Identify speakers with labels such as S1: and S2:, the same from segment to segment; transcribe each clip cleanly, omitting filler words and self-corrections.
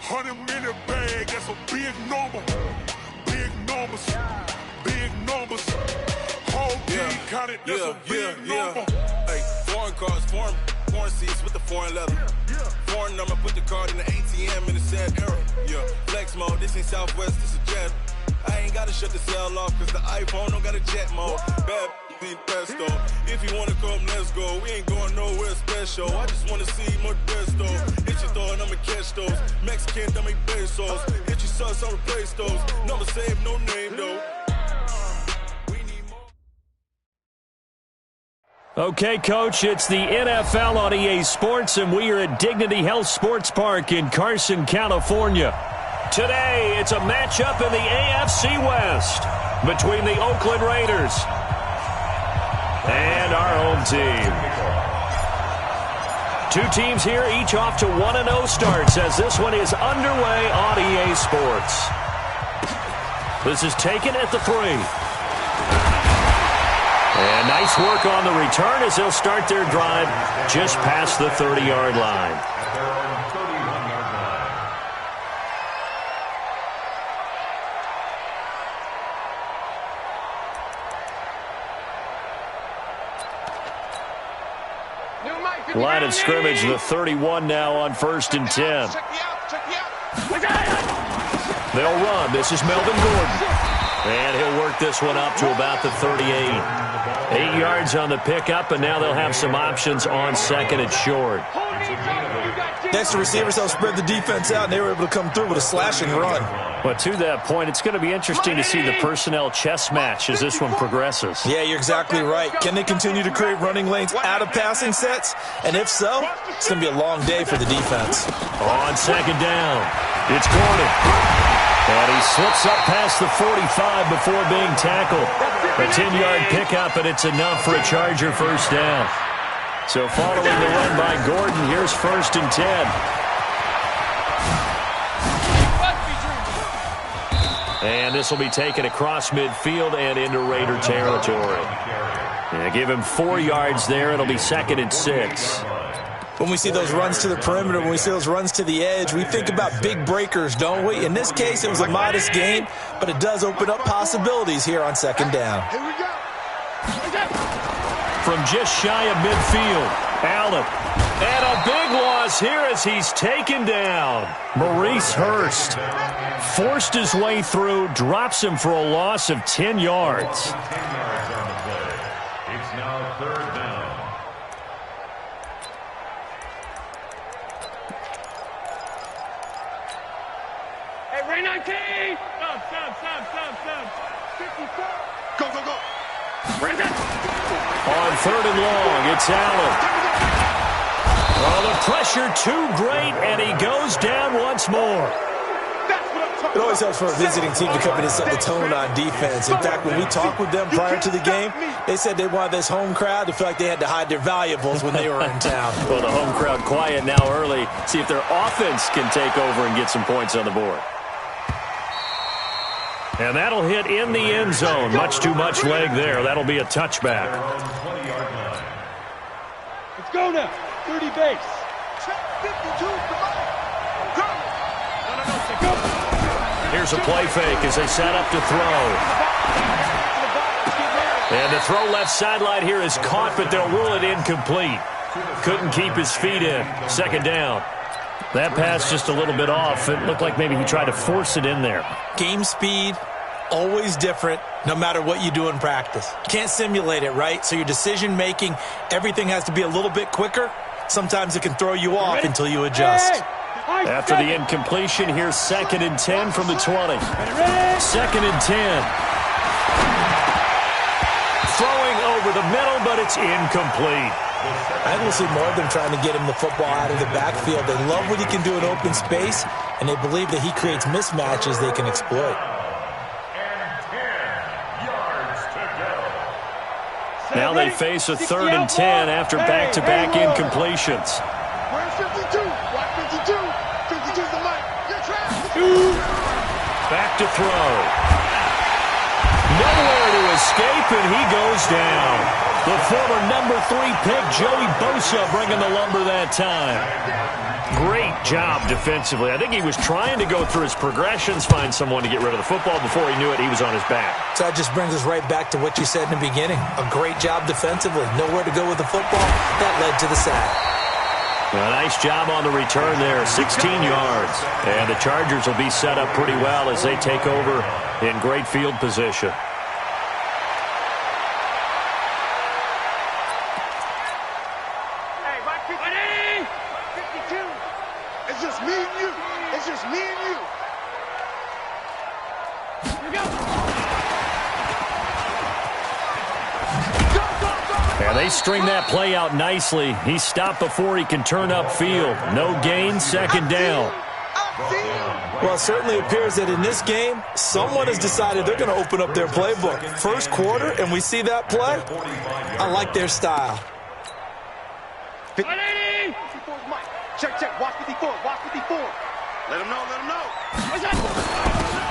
S1: 100-minute bag, that's a big number. Big numbers, big numbers. Whole team counted, that's a big number.
S2: Hey, foreign cars, foreign seats with the foreign leather. Foreign number, put the card in the ATM in the sad era. Yeah, flex mode, this ain't Southwest, this is jet. I ain't gotta shut the cell off, cause the iPhone don't got a jet mode. Bad pesto. If you wanna come, let's go. We ain't going nowhere special. I just wanna see more desto. Hit your throw and I'ma catch those. Mexican, dummy pesos. Hit your sus, I'll replace those. Number save, no name though.
S3: Okay, Coach, it's the NFL on EA Sports, and we are at Dignity Health Sports Park in Carson, California. Today, it's a matchup in the AFC West between the Oakland Raiders and our home team. Two teams here, each off to 1-0 starts as this one is underway on EA Sports. This is taken at the 3. And nice work on the return as they'll start their drive just past the 30-yard line. Line of scrimmage, the 31 now on 1st and 10. They'll run. This is Melvin Gordon. And he'll work this one up to about the 38. 8 yards on the pickup, and now they'll have some options on 2nd and short.
S4: Next, the receivers help spread the defense out, and they were able to come through with a slashing run.
S3: But to that point, it's going to be interesting to see the personnel chess match as this one progresses.
S4: Yeah, you're exactly right. Can they continue to create running lanes out of passing sets? And if so, it's going to be a long day for the defense.
S3: On 2nd down, it's Gordon. And he slips up past the 45 before being tackled. A 10-yard pickup, and it's enough for a Charger first down. So following the run by Gordon, here's 1st and 10. And this will be taken across midfield and into Raider territory. And give him 4 yards there. It'll be 2nd and 6.
S4: When we see those runs to the perimeter, when we see those runs to the edge, we think about big breakers, don't we? In this case, it was a modest gain, but it does open up possibilities here on 2nd down.
S1: Here we go.
S3: From just shy of midfield, Allen. And a big loss here as he's taken down. Maurice Hurst forced his way through, drops him for a loss of 10 yards.
S5: It's now 3rd down.
S6: Hey, Ray 19! Stop. 54. Go.
S3: On 3rd and long, it's Allen. Oh, the pressure too great, and he goes down once more.
S4: It always helps for a visiting team to come in and set the tone on defense. In fact, when we talked with them prior to the game, they said they wanted this home crowd to feel like they had to hide their valuables when they were in town.
S3: Well, the home crowd quiet now early. See if their offense can take over and get some points on the board. And that'll hit in the end zone. Much too much leg there. That'll be a touchback.
S6: Let's go now. 30 base. Check 52. Go.
S3: Here's a play fake as they set up to throw. And the throw left sideline here is caught, but they'll rule it incomplete. Couldn't keep his feet in. 2nd down. That pass just a little bit off. It looked like maybe he tried to force it in there.
S4: Game speed, always different, no matter what you do in practice. You can't simulate it, right? So your decision-making, everything has to be a little bit quicker. Sometimes it can throw you off until you adjust.
S3: After the incompletion, here's 2nd and 10 from the 20. 2nd and 10. Throwing over the middle, but it's incomplete.
S4: I think we'll see more of them trying to get him the football out of the backfield. They love what he can do in open space, and they believe that he creates mismatches they can exploit.
S3: Now they face a 3rd and 10 after back-to-back incompletions.
S1: Where's 52? What 52? 52's the mic. You're trapped.
S3: Back to throw. Nowhere to escape, and he goes down. The former number 3 pick, Joey Bosa, bringing the lumber that time. Great job defensively. I think he was trying to go through his progressions, find someone to get rid of the football. Before he knew it, he was on his back.
S4: So that just brings us right back to what you said in the beginning. A great job defensively. Nowhere to go with the football. That led to the sack.
S3: A nice job on the return there, 16 yards. And the Chargers will be set up pretty well as they take over in great field position.
S1: It's just me and you. It's just me and you. Here we go.
S3: And they string that play out nicely. He's stopped before he can turn upfield. No gain, second down.
S4: Well, it certainly appears that in this game, someone has decided they're going to open up their playbook. First quarter, and we see that play. I like their style.
S6: Check, check. Watch 54. Watch 54.
S1: Let him know. Let him know.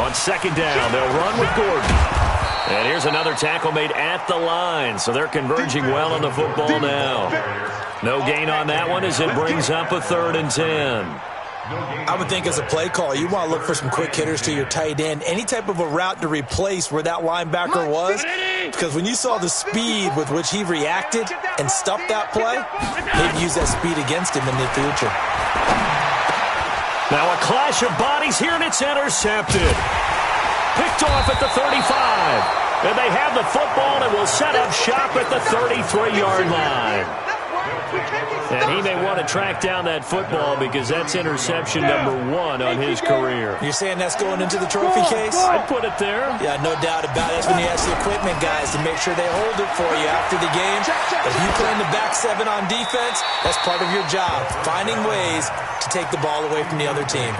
S3: On second down, they'll run with Gordon. And here's another tackle made at the line, so they're converging well on the football now. No gain on that one as it brings up a 3rd and 10.
S4: I would think as a play call, you want to look for some quick hitters to your tight end. Any type of a route to replace where that linebacker was. Because when you saw the speed with which he reacted and stuffed that play, maybe use that speed against him in the future.
S3: Now a clash of bodies here, and it's intercepted. Picked off at the 35. And they have the football and will set up shop at the 33-yard line. And he may want to track down that football because that's interception number 1 on his career.
S4: You're saying that's going into the trophy case?
S3: I'd put it there.
S4: Yeah, no doubt about it. That's when you ask the equipment guys to make sure they hold it for you after the game. If you play in the back 7 on defense, that's part of your job, finding ways to take the ball away from the other team.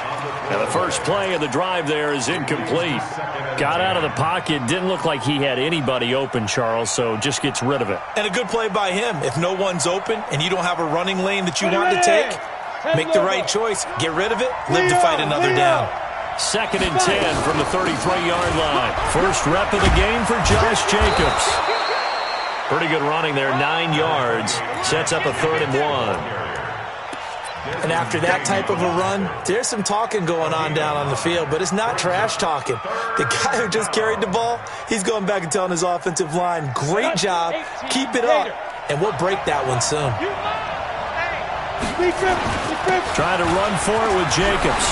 S3: Now the first play of the drive there is incomplete. Got out of the pocket. Didn't look like he had anybody open, Charles, so just gets rid of it.
S4: And a good play by him. If no one's open and you don't have a running lane that you want to take, make the right choice. Get rid of it. Live to fight another down.
S3: 2nd and 10 from the 33-yard line. First rep of the game for Josh Jacobs. Pretty good running there, 9 yards. Sets up a 3rd and 1.
S4: And after that type of a run, there's some talking going on down on the field, but it's not trash talking. The guy who just carried the ball, he's going back and telling his offensive line, great job, keep it up, and we'll break that one soon.
S3: Trying to run for it with Jacobs.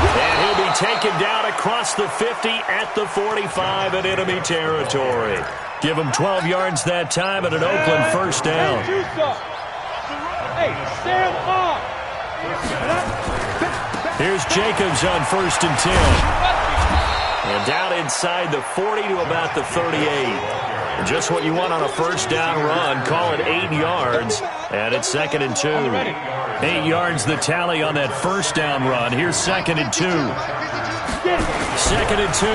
S3: And he'll be taken down across the 50 at the 45 in enemy territory. Give him 12 yards that time and an Oakland first down.
S6: Hey, stand up.
S3: Here's Jacobs on 1st and 10. And down inside the 40 to about the 38. Just what you want on a first down run. Call it 8 yards. And it's 2nd and 2. 8 yards the tally on that first down run. Here's 2nd and 2. 2nd and 2.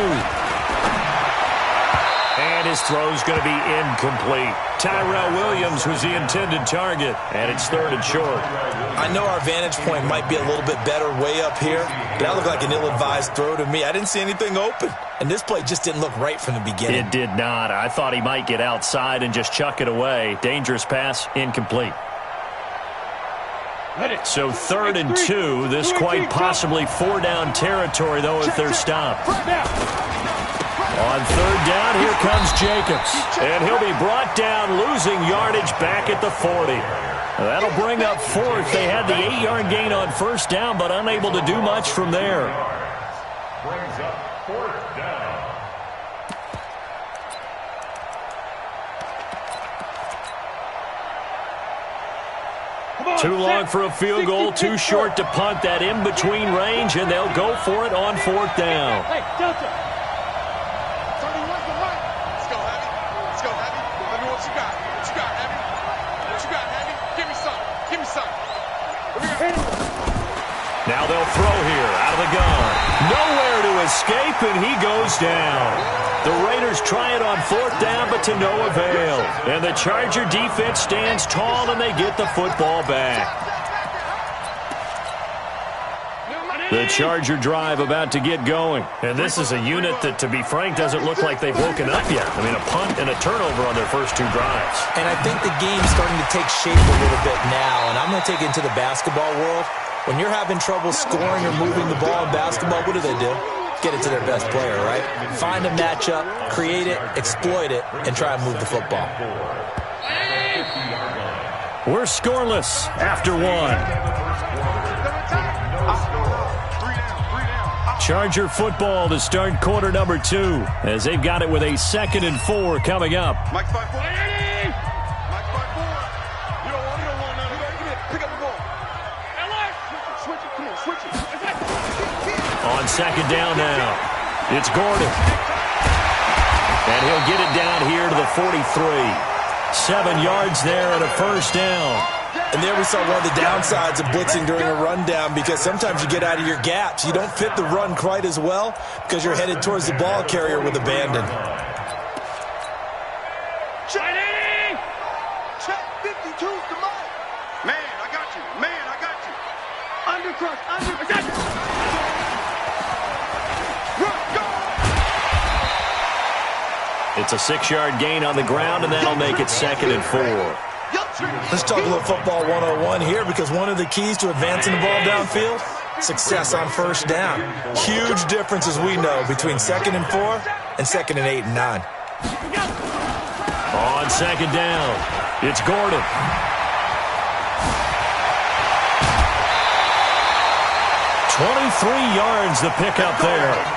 S3: And his throw's going to be incomplete. Tyrell Williams was the intended target, and it's 3rd and short.
S4: I know our vantage point might be a little bit better way up here, but that looked like an ill-advised throw to me. I didn't see anything open, and this play just didn't look right from the beginning.
S3: It did not. I thought he might get outside and just chuck it away. Dangerous pass, incomplete. So 3rd and 2. This quite possibly 4-down territory, though, if they're stopped. On 3rd down, here comes Jacobs. And he'll be brought down, losing yardage back at the 40. That'll bring up 4th. They had the 8-yard gain on 1st down, but unable to do much from there.
S1: Brings up 4th down.
S3: Too long for a field goal, too short to punt. That in-between range, and they'll go for it on 4th down.
S6: Hey, Delta.
S3: Now they'll throw here out of the gun. Nowhere to escape, and he goes down. The Raiders try it on 4th down, but to no avail. And the Charger defense stands tall, and they get the football back. The Charger drive about to get going. And this is a unit that, to be frank, doesn't look like they've woken up yet. I mean, a punt and a turnover on their first 2 drives.
S4: And I think the game's starting to take shape a little bit now. And I'm going to take it into the basketball world. When you're having trouble scoring or moving the ball in basketball, what do? Get it to their best player, right? Find a matchup, create it, exploit it, and try and move the football.
S3: We're scoreless after 1. Charger football to start quarter number 2 as they've got it with a 2nd and 4 coming up.
S1: Mike 5-4. Mike 5-4. You don't want none. Pick up the ball. Switch it. Come on, switch it.
S3: On 2nd down now, it's Gordon. And he'll get it down here to the 43. 7 yards there and a first down.
S4: And there we saw one of the downsides of blitzing during a rundown, because sometimes you get out of your gaps. You don't fit the run quite as well because you're headed towards the ball carrier with abandon.
S1: Check 52's the mark. Man, I got you. Undercross. I got you. Run, go.
S3: It's a 6-yard gain on the ground, and that'll make it 2nd and 4.
S4: Let's talk a little football 101 here, because one of the keys to advancing the ball downfield, success on first down. Huge difference, as we know, between 2nd and 4 and 2nd and 8 and 9.
S3: On 2nd down, it's Gordon. $23 yards the pickup there.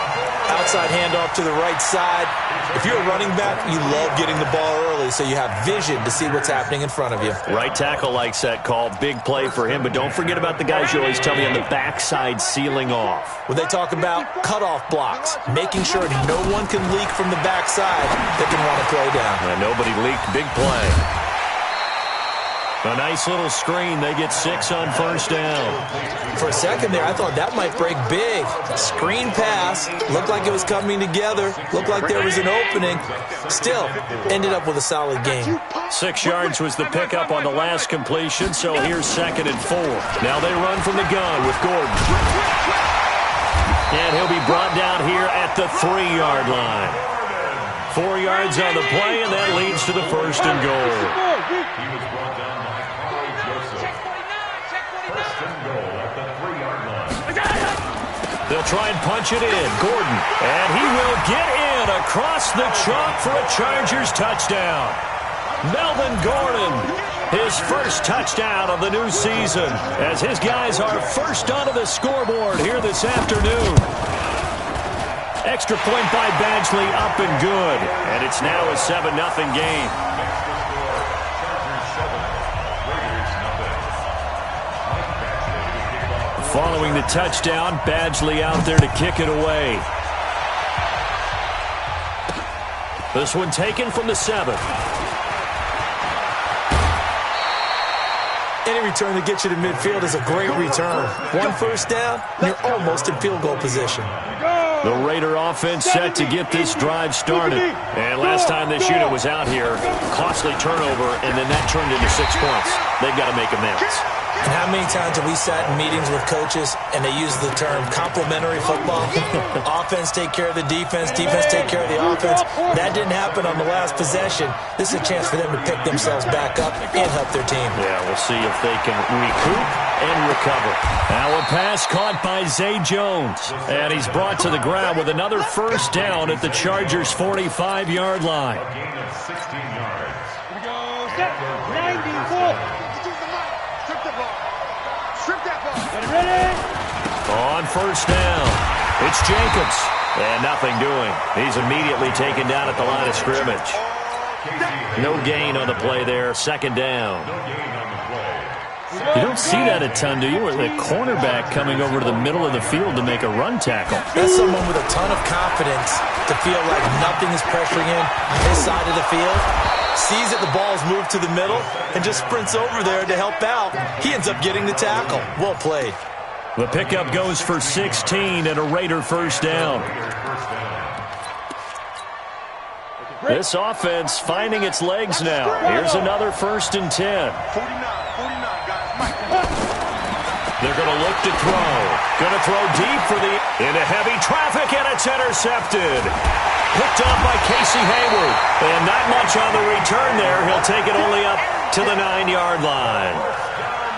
S4: Outside handoff to the right side. If you're a running back, you love getting the ball early so you have vision to see what's happening in front of you.
S3: Right tackle likes that call. Big play for him, but don't forget about the guys you always tell me on the backside sealing off.
S4: When they talk about cutoff blocks, making sure no one can leak from the backside that can run a play down.
S3: Nobody leaked. Big play. A nice little screen. They get 6 on first down.
S4: For a second there, I thought that might break big. Screen pass. Looked like it was coming together. Looked like there was an opening. Still, ended up with a solid game.
S3: 6 yards was the pickup on the last completion, so here's 2nd and 4. Now they run from the gun with Gordon. And he'll be brought down here at the 3-yard line. 4 yards on the play, and that leads to the 1st and goal. They'll try and punch it in. Gordon. And he will get in across the chalk for a Chargers touchdown. Melvin Gordon, his first touchdown of the new season, as his guys are first onto the scoreboard here this afternoon. Extra point by Badgley, up and good. And it's now a 7-0 game. Following the touchdown, Badgley out there to kick it away. This one taken from the 7.
S4: Any return that gets you to midfield is a great return. 1 first down, you're almost in field goal position.
S3: The Raider offense set to get this drive started. And last time this unit was out here, costly turnover, and then that turned into 6 points. They've got to make amends.
S4: And how many times have we sat in meetings with coaches and they use the term complementary football? Offense take care of the defense, defense take care of the offense. That didn't happen on the last possession. This is a chance for them to pick themselves back up and help their team.
S3: Yeah, we'll see if they can recoup and recover. Now a pass caught by Zay Jones. And he's brought to the ground with another first down at the Chargers' 45-yard line.
S6: Here we go. Set. 94. Ready?
S3: On first down, it's Jacobs. And nothing doing. He's immediately taken down at the line of scrimmage. No gain on the play there. 2nd down. You don't see that a ton, do you? With a cornerback coming over to the middle of the field to make a run tackle.
S4: That's someone with a ton of confidence to feel like nothing is pressuring him on his side of the field. Sees that the ball's moved to the middle and just sprints over there to help out. He ends up getting the tackle. Well played.
S3: The pickup goes for 16 and a Raider first down. This offense finding its legs now. Here's another 1st and 10. They're going to look to throw. Going to throw deep for the into heavy traffic, and it's intercepted. Picked up by Casey Hayward. And not much on the return there. He'll take it only up to the 9-yard line.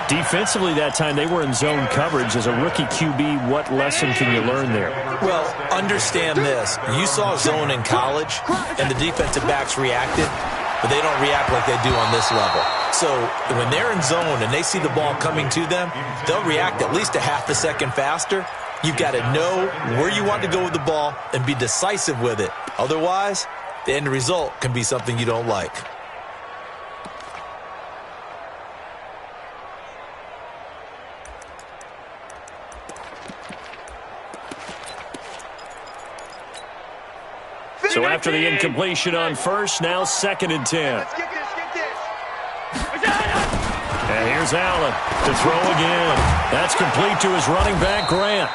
S3: Defensively that time, they were in zone coverage. As a rookie QB, what lesson can you learn there?
S4: Well, understand this. You saw zone in college, and the defensive backs reacted, but they don't react like they do on this level. So when they're in zone and they see the ball coming to them, they'll react at least a half a second faster. You've got to know where you want to go with the ball and be decisive with it. Otherwise, the end result can be something you don't like.
S3: So after the incompletion on first, now 2nd and 10.
S1: Let's get this.
S3: And here's Allen to throw again. That's complete to his running back, Grant.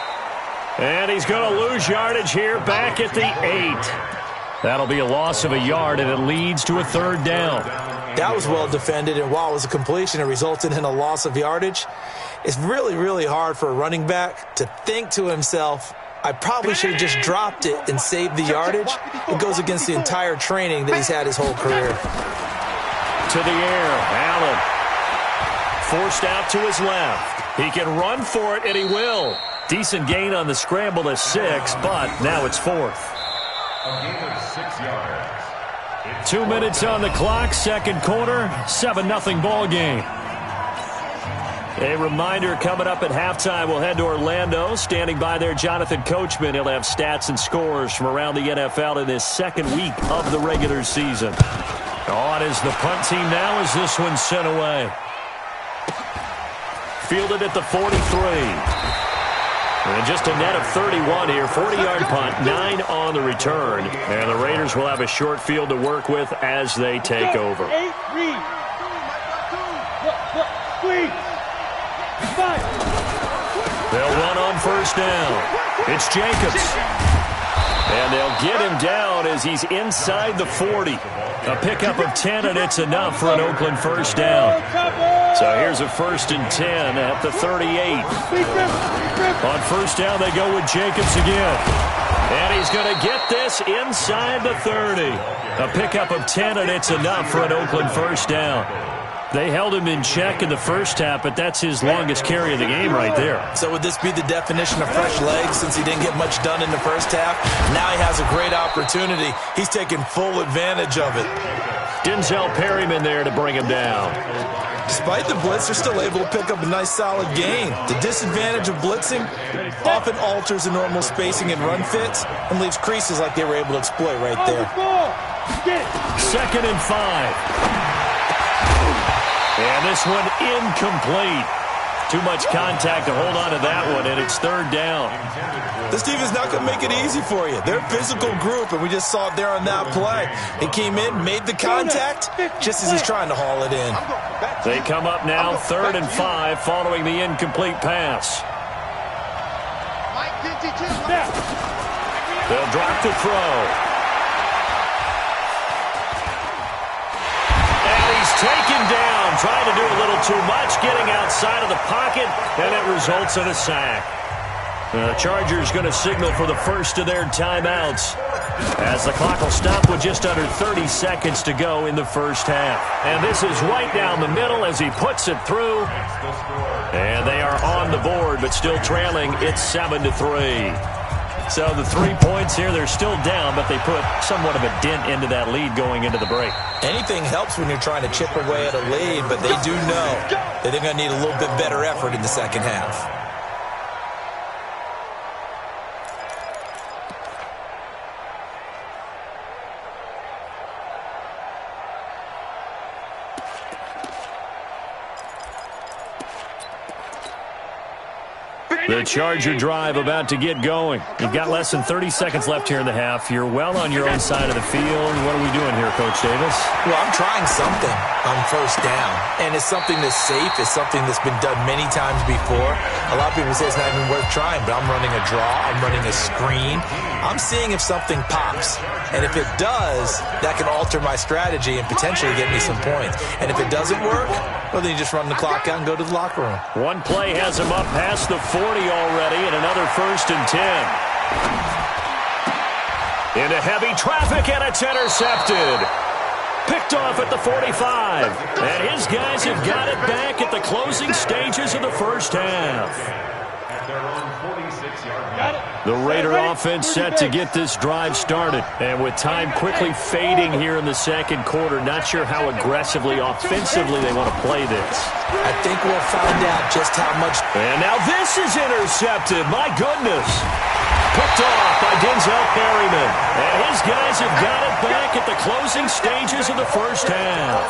S3: And he's going to lose yardage here back at the 8. That'll be a loss of a yard, and it leads to a 3rd down.
S4: That was well defended, and while it was a completion, it resulted in a loss of yardage. It's really, really hard for a running back to think to himself, I probably should have just dropped it and saved the yardage. It goes against the entire training that he's had his whole career.
S3: To the air, Allen. Forced out to his left. He can run for it, and he will. Decent gain on the scramble to 6, but now it's 4th.
S5: A gain of 6 yards.
S3: 2 minutes on the clock, 2nd quarter, 7-0 ball game. A reminder coming up at halftime, we'll head to Orlando. Standing by there, Jonathan Coachman. He'll have stats and scores from around the NFL in this 2nd week of the regular season. On is the punt team now as this one's sent away. Fielded at the 43. And just a net of 31 here. 40-yard punt, 9 on the return. And the Raiders will have a short field to work with as they take over.
S6: 8, read. Squeeze.
S3: They'll run on 1st down. It's Jacobs. And they'll get him down as he's inside the 40. A pickup of 10, and it's enough for an Oakland 1st down. So here's a 1st and 10 at the 38. On 1st down, they go with Jacobs again. And he's going to get this inside the 30. A pickup of 10, and it's enough for an Oakland 1st down. They held him in check in the first half, but that's his longest carry of the game right there.
S4: So would this be the definition of fresh legs since he didn't get much done in the first half? Now he has a great opportunity. He's taking full advantage of it.
S3: Denzel Perryman there to bring him down.
S4: Despite the blitz, they're still able to pick up a nice solid gain. The disadvantage of blitzing often alters the normal spacing and run fits and leaves creases like they were able to exploit right there.
S3: 2nd and 5. And this one incomplete. Too much contact to hold on to that one, and it's 3rd down.
S4: This team is not going to make it easy for you. They're a physical group, and we just saw it there on that play. He came in, made the contact, just as he's trying to haul it in.
S3: They come up now 3rd and 5 following the incomplete pass. They'll drop to throw. Taken down, trying to do a little too much, getting outside of the pocket, and it results in a sack. The Chargers going to signal for the first of their timeouts as the clock will stop with just under 30 seconds to go in the first half. And this is right down the middle as he puts it through. And they are on the board, but still trailing. It's 7-3. So the 3 points here, they're still down, but they put somewhat of a dent into that lead going into the break.
S4: Anything helps when you're trying to chip away at a lead, but they do know that they're going to need a little bit better effort in the second half.
S3: The Charger drive about to get going. You've got less than 30 seconds left here in the half. You're well on your own side of the field. What are we doing here, Coach Davis?
S4: Well, I'm trying something. on first down. And it's something that's safe. It's something that's been done many times before. A lot of people say it's not even worth trying, but I'm running a draw. I'm running a screen. I'm seeing if something pops. And if it does, that can alter my strategy and potentially get me some points. And if it doesn't work, well, then you just run the clock out and go to the locker room.
S3: One play has him up past the 40 already, and another 1st and 10. Into heavy traffic, and it's intercepted. Picked off at the 45. And his guys have got it back at the closing stages of the first half. The Raider offense set to get this drive started. And with time quickly fading here in the second quarter, not sure how aggressively, offensively they want to play this.
S4: I think we'll find out just how much.
S3: And now this is intercepted. My goodness. Picked off by Denzel Perryman. And his guys have got it back at the closing stages of the first half.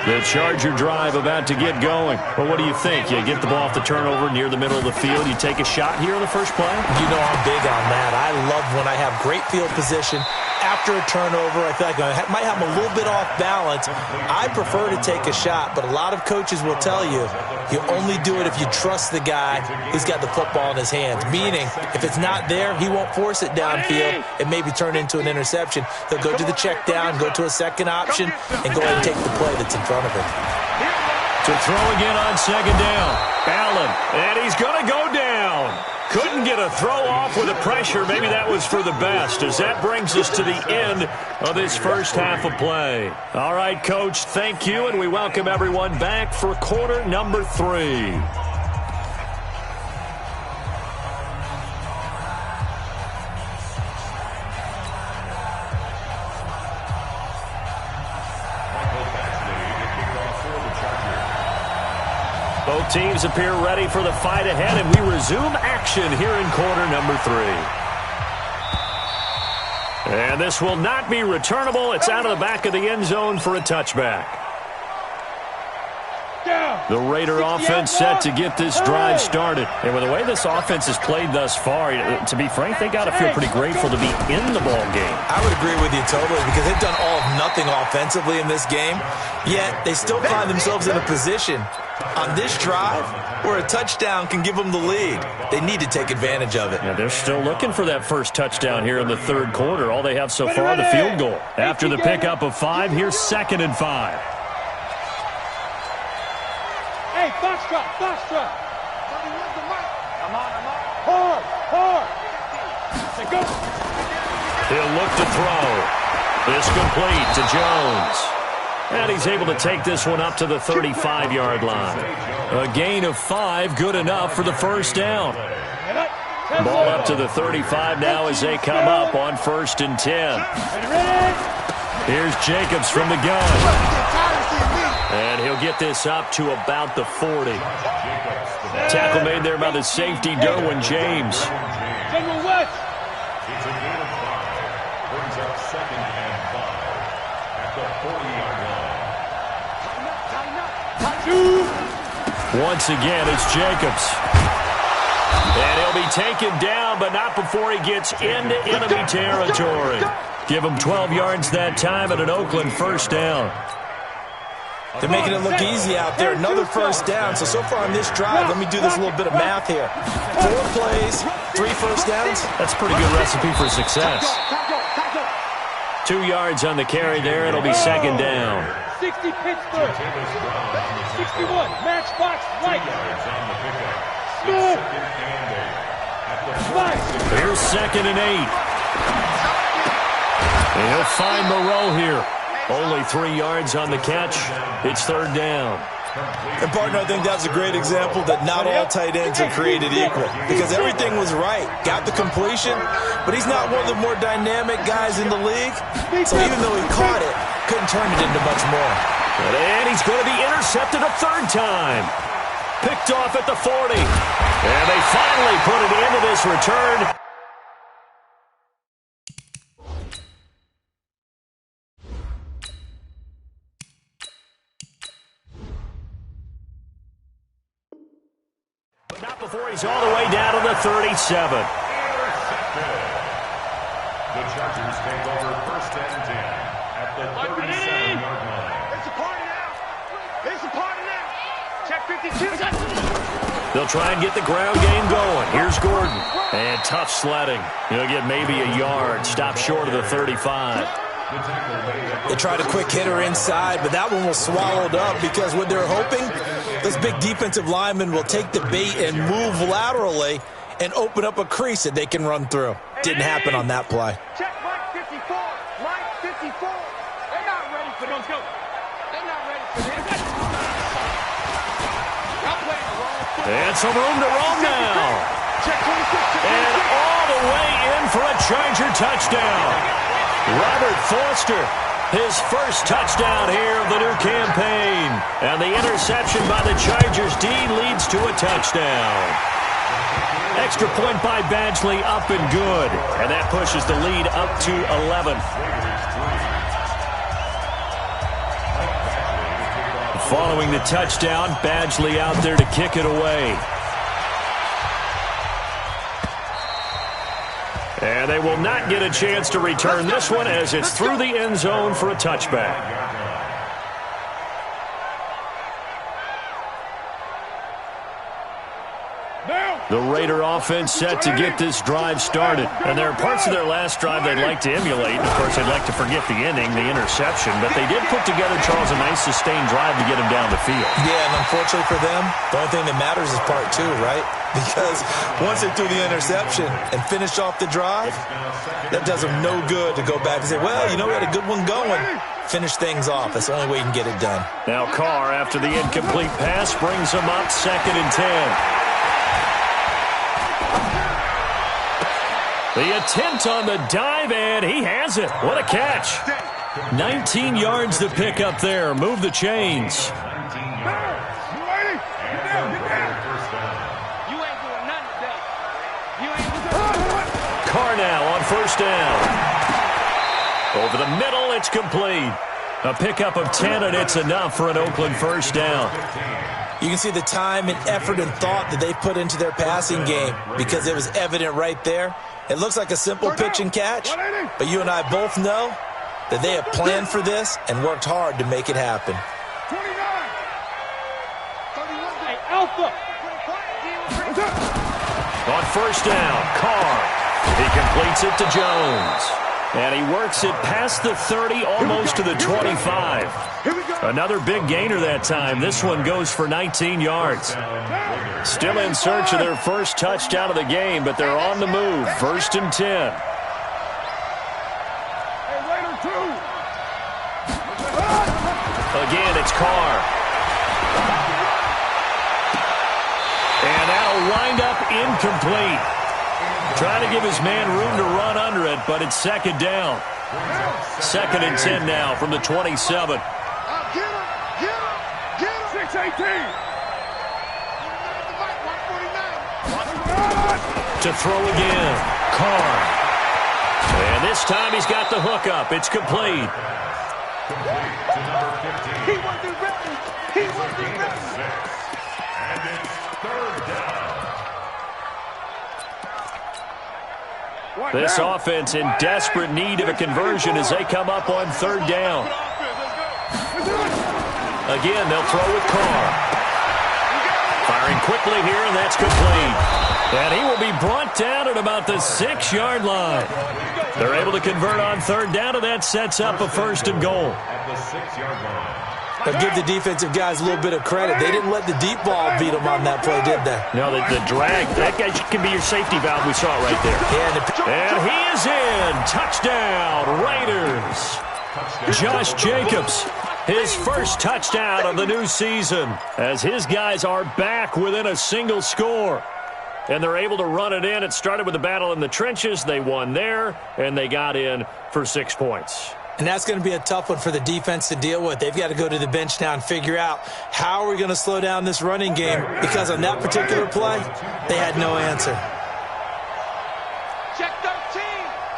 S3: The Charger drive about to get going. Well, what do you think? You get the ball off the turnover near the middle of the field. You take a shot here in the first play?
S4: You know I'm big on that. I love when I have great field position. After a turnover, I feel like I might have them a little bit off balance. I prefer to take a shot, but a lot of coaches will tell you, you only do it if you trust the guy who's got the football in his hands. Meaning, if it's not there, he won't force it downfield and maybe turn into an interception. He'll go to the check down, go to a second option, and go ahead and take the play that's in front of him.
S3: To throw again on second down. Allen, and he's going to go down. Couldn't get a throw off with the pressure. Maybe that was for the best, as that brings us to the end of this first half of play. All right, Coach, thank you, and we welcome everyone back for quarter number 3. Both teams appear ready for the fight ahead, and we resume action here in quarter number 3. And this will not be returnable. It's out of the back of the end zone for a touchback. The Raider offense set to get this drive started. And with the way this offense has played thus far, to be frank, they got to feel pretty grateful to be in the ball game.
S4: I would agree with you totally, because they've done all of nothing offensively in this game, yet they still find themselves in a position on this drive where a touchdown can give them the lead. They need to take advantage of it.
S3: Yeah, they're still looking for that first touchdown here in the third quarter. All they have so far, the field goal. After the pickup of 5, here's 2nd and 5.
S6: Hey, Foxtrot, Foxtrot. Come on. Hard. Go.
S3: He'll look to throw. This complete to Jones. And he's able to take this one up to the 35-yard line. A gain of 5, good enough for the first down. Ball up to the 35 now as they come up on 1st and 10. Here's Jacobs from the gun. And he'll get this up to about the 40. Tackle made there by the safety, Derwin James.
S6: General West.
S5: It's a gain of 5. Brings up 2nd and 5 at the 40-yard line.
S3: Once again, it's Jacobs. And he'll be taken down, but not before he gets into enemy territory. Give him 12 yards that time and an Oakland first down.
S4: They're making it look easy out there. Another first down. So far on this drive, let me do this little bit of math here. 4 plays, 3 first downs.
S3: That's a pretty good recipe for success. 2 yards on the carry there. It'll be 2nd down.
S6: 60 Pittsburgh. 61 Matchbox White.
S3: Here's 2nd and 8. And he'll find Moreau here. Only 3 yards on the catch. It's 3rd down.
S4: And, partner, I think that's a great example that not all tight ends are created equal, because everything was right. Got the completion, but he's not one of the more dynamic guys in the league. So even though he caught it, couldn't turn it into much more.
S3: And he's going to be intercepted a 3rd time. Picked off at the 40. And they finally put it into this return. But not before he's all the way down to the 37.
S5: The Chargers take over 1st and 10 at the 37-yard line.
S1: It's a party now. It's a party now. Check 52.
S3: They'll try and get the ground game going. Here's Gordon. And tough sledding. He'll get maybe a yard. Stop short of the 35.
S4: They tried a quick hitter inside, but that one was swallowed up because what they're hoping, this big defensive lineman will take the bait and move laterally and open up a crease that they can run through. Didn't happen on that play.
S1: Check Mike 54. Mike 54. They're not ready for this. They're not ready for this. Y'all playing the wrong foot.
S3: And some room to roam now.
S1: Check 26.
S3: And all the way in for a Charger touchdown. Robert Foster, his first touchdown here of the new campaign. And the interception by the Chargers D leads to a touchdown. Extra point by Badgley, up and good. And that pushes the lead up to 11. Following the touchdown, Badgley out there to kick it away. And they will not get a chance to return this one as it's through the end zone for a touchback. The Raider offense set to get this drive started. And there are parts of their last drive they'd like to emulate. And of course, they'd like to forget the ending, the interception. But they did put together, Charles, a nice sustained drive to get them down the field.
S4: Yeah, and unfortunately for them, the only thing that matters is part two, right? Because once they threw the interception and finished off the drive, that does them no good to go back and say, well, you know, we had a good one going. Finish things off. That's the only way you can get it done.
S3: Now Carr, after the incomplete pass, brings them up 2nd and 10. The attempt on the dive, and he has it. What a catch. 19 yards to pick up there. Move the chains. Carr now on 1st down. Over the middle, it's complete. A pickup of 10, and it's enough for an Oakland 1st down.
S4: You can see the time and effort and thought that they put into their passing game because it was evident right there. It looks like a simple pitch and catch, but you and I both know that they have planned for this and worked hard to make it happen.
S1: 29. Hey, Alpha.
S3: On 1st down, Carr. He completes it to Jones. And he works it past the 30, almost to the 25. Another big gainer that time. This one goes for 19 yards. Still in search of their first touchdown of the game, but they're on the move. 1st and 10. Again, it's Carr. And that'll wind up incomplete. Trying to give his man room to run under it, but it's 2nd down. 2nd and 10 now from the 27.
S1: Get him. 6-18.
S3: To throw again. Carr. And this time he's got the hook up. It's complete.
S1: He wasn't ready. He wasn't ready.
S5: And it's 3rd down.
S3: This offense in desperate need of a conversion as they come up on 3rd down. Again, they'll throw with Carr. Firing quickly here, and that's complete. And he will be brought down at about the 6-yard line. They're able to convert on 3rd down, and that sets up a 1st and goal.
S5: At the 6-yard line.
S4: I'll give the defensive guys a little bit of credit. They didn't let the deep ball beat them on that play, did they?
S3: No, the drag, that guy can be your safety valve. We saw it right there. And he is in. Touchdown, Raiders. Josh Jacobs, his first touchdown of the new season, as his guys are back within a single score. And they're able to run it in. It started with a battle in the trenches. They won there, and they got in for 6 points.
S4: And that's going to be a tough one for the defense to deal with. They've got to go to the bench now and figure out how are we going to slow down this running game, because on that particular play, they had no answer.
S1: Check 13.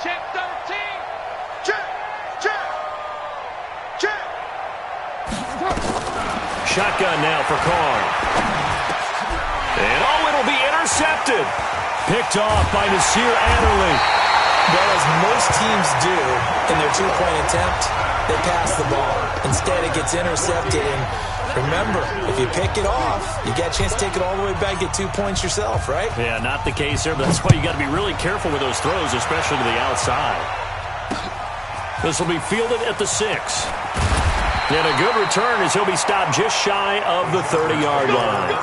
S1: Check 13. Check.
S3: Shotgun now for Carr. And it'll be intercepted. Picked off by Nasir Adderley.
S4: Well, as most teams do in their two-point attempt, they pass the ball. Instead, it gets intercepted. And remember, if you pick it off, you got a chance to take it all the way back, get 2 points yourself, right?
S3: Yeah, not the case there, but that's why you got to be really careful with those throws, especially to the outside. This will be fielded at the 6. And a good return as he'll be stopped just shy of the 30-yard line.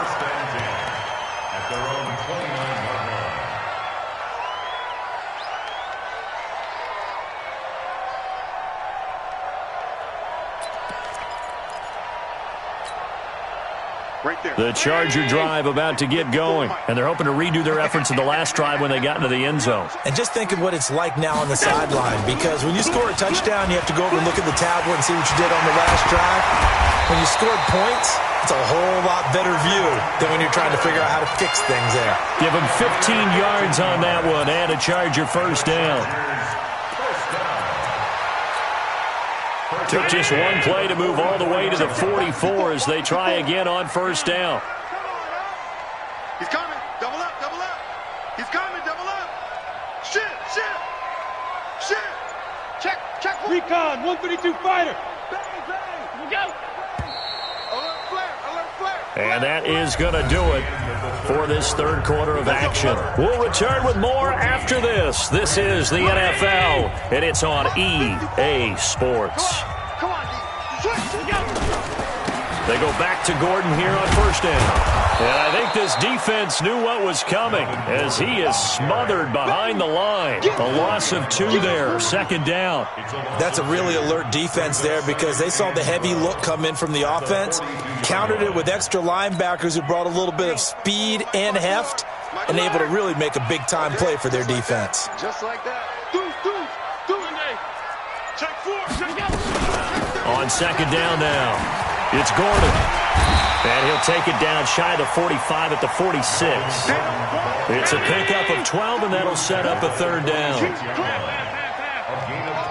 S5: At their own 29-yard line.
S1: Right there.
S3: The Charger drive about to get going, and they're hoping to redo their efforts in the last drive when they got into the end zone.
S4: And just think of what it's like now on the sideline, because when you score a touchdown, you have to go over and look at the tablet and see what you did on the last drive. When you scored points, it's a whole lot better view than when you're trying to figure out how to fix things there.
S3: Give him 15 yards on that one and a Charger first down. Took just one play to move all the way to the 44 as they try again on first down.
S1: He's coming. Double up, double up. He's coming, double up. Shit. Check.
S6: Recon, 132 fighter.
S1: Bang. Here we go. Alert flare.
S3: And that is going to do it for this third quarter of action. We'll return with more after this. This is the NFL, and it's on EA Sports.
S1: Come on, switch.
S3: They go back to Gordon here on first down. And I think this defense knew what was coming as he is smothered behind the line. A loss of 2 there, second down.
S4: That's a really alert defense there because they saw the heavy look come in from the offense, countered it with extra linebackers who brought a little bit of speed and heft, and able to really make a big-time play for their defense.
S1: Just like that. Do. Check 4.
S3: On second down now, it's Gordon. And he'll take it down shy of the 45 at the 46. It's a pickup of 12, and that'll set up a third down.
S5: A gain of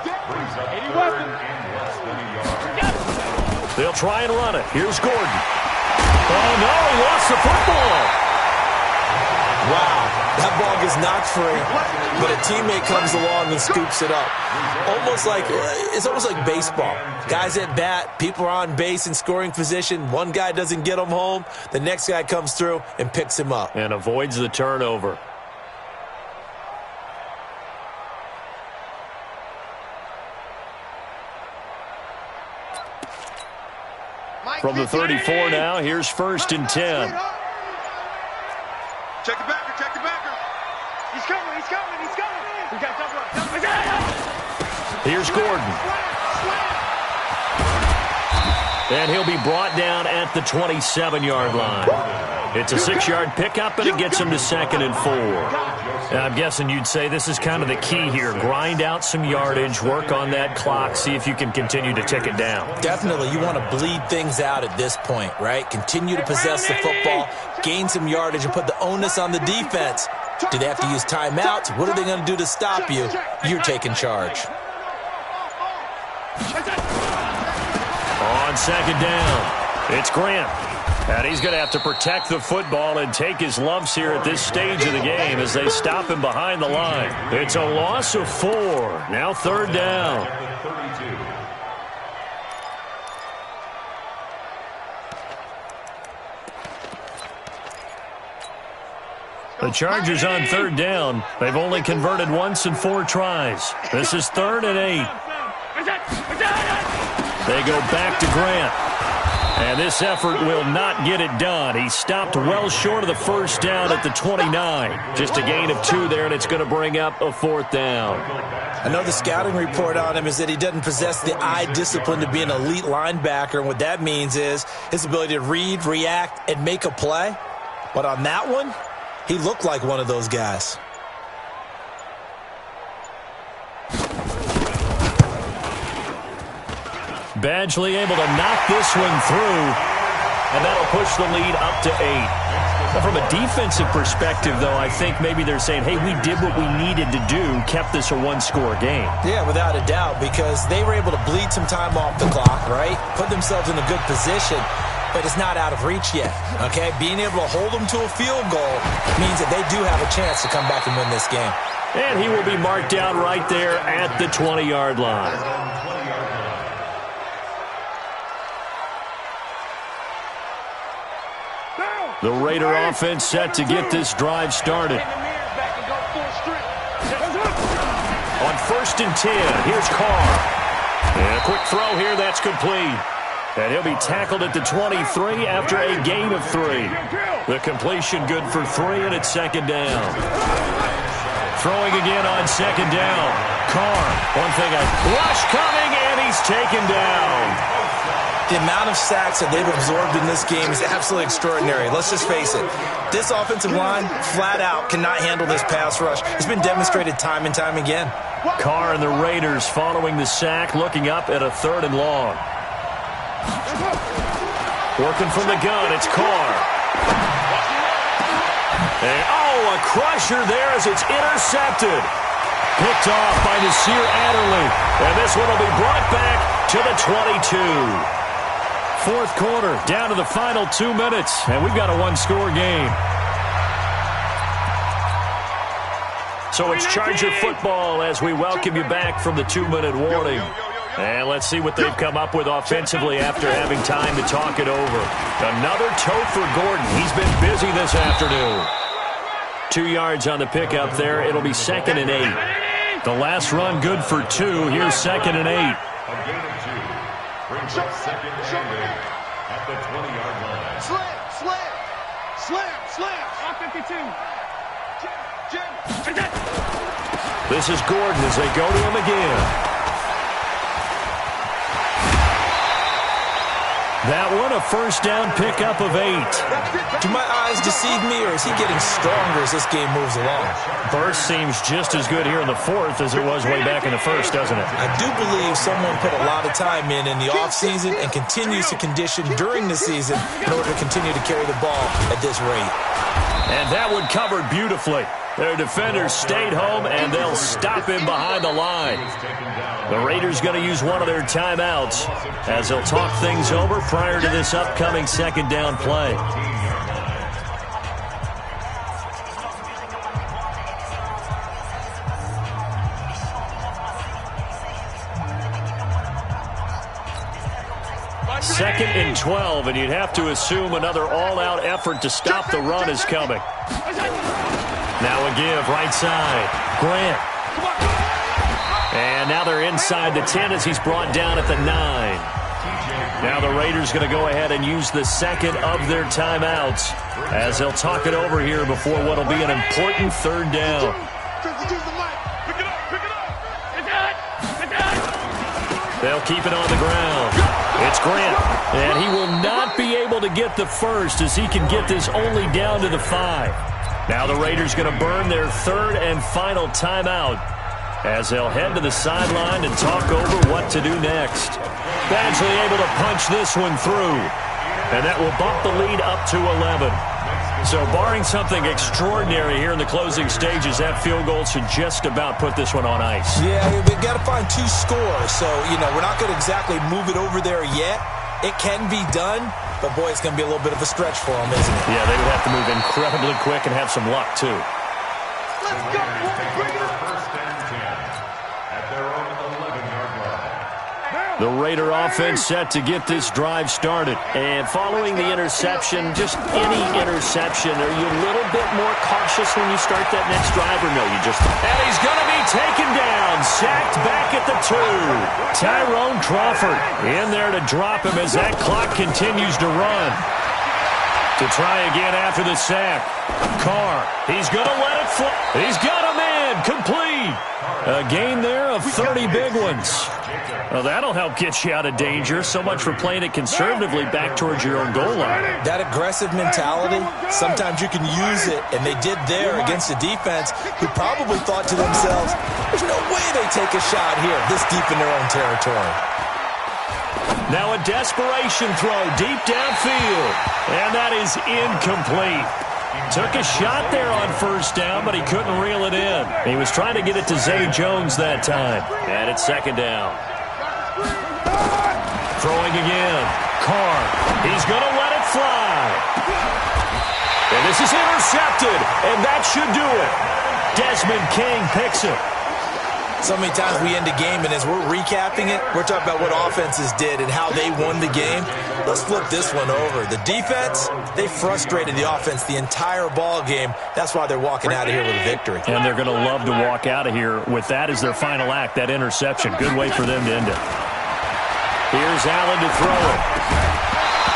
S5: 12. Brings up third and less than a yard.
S3: They'll try and run it. Here's Gordon. Oh, no, he lost the football.
S4: Wow, that ball gets knocked free, but a teammate comes along and scoops it up. It's almost like baseball. Guys at bat, people are on base in scoring position. One guy doesn't get him home. The next guy comes through and picks him up.
S3: And avoids the turnover. From the 34 now, here's first and 10.
S1: Check the backer. He's coming. We got double up.
S3: Here's Gordon. And he'll be brought down at the 27-yard line. It's a 6-yard pickup, and it gets him to second and 4. And I'm guessing you'd say this is kind of the key here. Grind out some yardage, work on that clock, see if you can continue to tick it down.
S4: Definitely, you want to bleed things out at this point, right? Continue to possess the football, gain some yardage, and put the onus on the defense. Do they have to use timeouts? What are they going to do to stop you? You're taking charge.
S3: On second down, it's Grant. And he's going to have to protect the football and take his lumps here at this stage of the game as they stop him behind the line. It's a loss of 4. Now third down. The Chargers on third down. They've only converted once in 4 tries. This is 3rd and 8. They go back to Grant. And this effort will not get it done. He stopped well short of the first down at the 29. Just a gain of 2 there, and it's going to bring up a 4th down.
S4: I know the scouting report on him is that he doesn't possess the eye discipline to be an elite linebacker. And what that means is his ability to read, react, and make a play. But on that one, he looked like one of those guys.
S3: Badgley able to knock this one through, and that'll push the lead up to 8. Now, from a defensive perspective, though, I think maybe they're saying, hey, we did what we needed to do, kept this a one-score game.
S4: Yeah, without a doubt, because they were able to bleed some time off the clock, right? Put themselves in a good position. but it's not out of reach yet, okay? Being able to hold them to a field goal means that they do have a chance to come back and win this game.
S3: And he will be marked down right there at the 20-yard line. The Raider offense set to get this drive started. On 1st and 10, here's Carr. And a quick throw here, that's complete. And he'll be tackled at the 23 after a gain of 3. The completion good for 3, and it's 2nd down. Throwing again on 2nd down. Carr, one thing, a rush coming, and he's taken down.
S4: The amount of sacks that they've absorbed in this game is absolutely extraordinary. Let's just face it. This offensive line, flat out, cannot handle this pass rush. It's been demonstrated time and time again.
S3: Carr and the Raiders following the sack, looking up at a 3rd and long. Working from the gun, it's Carr. And, a crusher there as it's intercepted. Picked off by Nasir Adderley. And this one will be brought back to the 22. 4th quarter, down to the final 2 minutes, and we've got a 1-score game. So it's Charger football as we welcome you back from the 2-minute warning. And let's see what they've come up with offensively after having time to talk it over. Another toe for Gordon. He's been busy this afternoon. 2 yards on the pickup there. It'll be 2nd and 8. The last run good for 2. Here's 2nd and 8.
S5: A gain of 2. Brings up 2nd and 8 at the 20-yard line.
S1: Slam. On 52.
S3: This is Gordon as they go to him again. That one, a 1st down pickup of 8.
S4: Do my eyes deceive me, or is he getting stronger as this game moves along?
S3: Burst seems just as good here in the 4th as it was way back in the 1st, doesn't it?
S4: I do believe someone put a lot of time in the offseason and continues to condition during the season in order to continue to carry the ball at this rate.
S3: And that one covered beautifully. Their defenders stayed home, and they'll stop him behind the line. The Raiders going to use one of their timeouts as they'll talk things over prior to this upcoming 2nd down play. Second and 12, and you'd have to assume another all-out effort to stop the run is coming. Now a give, right side. Grant. And now they're inside the 10 as he's brought down at the 9. Now the Raiders going to go ahead and use the 2nd of their timeouts as they'll talk it over here before what will be an important 3rd down. They'll keep it on the ground. It's Grant, and he will not be able to get the first as he can get this only down to the 5. Now the Raiders going to burn their 3rd and final timeout as they'll head to the sideline and talk over what to do next. Badgley able to punch this one through, and that will bump the lead up to 11. So barring something extraordinary here in the closing stages, that field goal should just about put this one on ice.
S4: Yeah, we've got to find 2 scores, so, we're not going to exactly move it over there yet. It can be done, but, boy, it's going to be a little bit of a stretch for them, isn't it?
S3: Yeah, they would have to move incredibly quick and have some luck, too.
S5: Let's go. Bring it up. 1st and 10 at their own 11-yard line.
S3: The Raider offense set to get this drive started. And following the interception, just any interception, are you a little bit more cautious when you start that next drive, or no? You just... And he's going to be taken down, sacked back at the 2. Tyrone Crawford in there to drop him as that clock continues to run. To try again after the sack. Carr, he's going to let it fly. He's got him in, complete. A gain there of 30 big ones. Well, that'll help get you out of danger. So much for playing it conservatively back towards your own goal line.
S4: That aggressive mentality, sometimes you can use it, and they did there against a defense who probably thought to themselves, there's no way they take a shot here this deep in their own territory.
S3: Now a desperation throw deep downfield, and that is incomplete. Took a shot there on 1st down, but he couldn't reel it in. He was trying to get it to Zay Jones that time, and it's 2nd down. Throwing again. Carr, he's going to let fly. And this is intercepted, and that should do it. Desmond King picks it.
S4: So many times we end a game, and as we're recapping it, we're talking about what offenses did and how they won the game. Let's flip this one over. The defense, they frustrated the offense the entire ball game. That's why they're walking out of here with a victory.
S3: And they're going to love to walk out of here with that as their final act, that interception. Good way for them to end it. Here's Allen to throw it.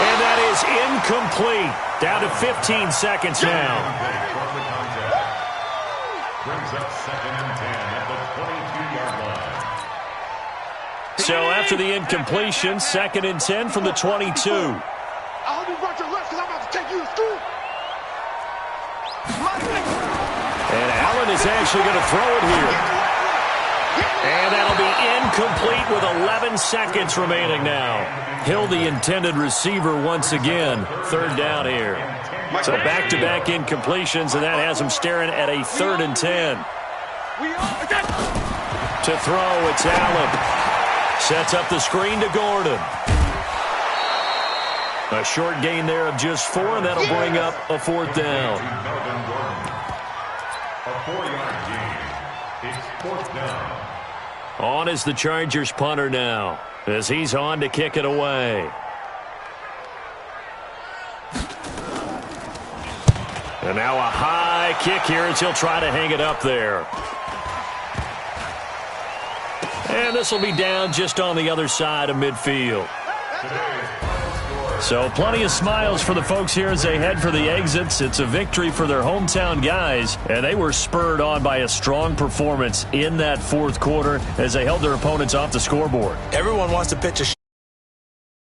S3: And that is incomplete. Down to 15 seconds now.
S5: Brings up 2nd and 10 at the 22-yard line.
S3: So after the incompletion, 2nd and 10 from the 22.
S1: I hope you brought your left because I'm about to take you to school.
S3: And Allen is actually going to throw it here. And that'll be incomplete with 11 seconds remaining now. Hill, the intended receiver once again. 3rd down here. So back-to-back incompletions, and that has him staring at a 3rd and 10. To throw, it's Allen. Sets up the screen to Gordon. A short gain there of just 4, and that'll bring up a 4th down.
S5: A 4-yard gain. It's 4th down.
S3: On is the Chargers punter now, as he's on to kick it away. And now a high kick here as he'll try to hang it up there. And this will be down just on the other side of midfield. So plenty of smiles for the folks here as they head for the exits. It's a victory for their hometown guys, and they were spurred on by a strong performance in that 4th quarter as they held their opponents off the scoreboard.
S4: Everyone wants to pitch a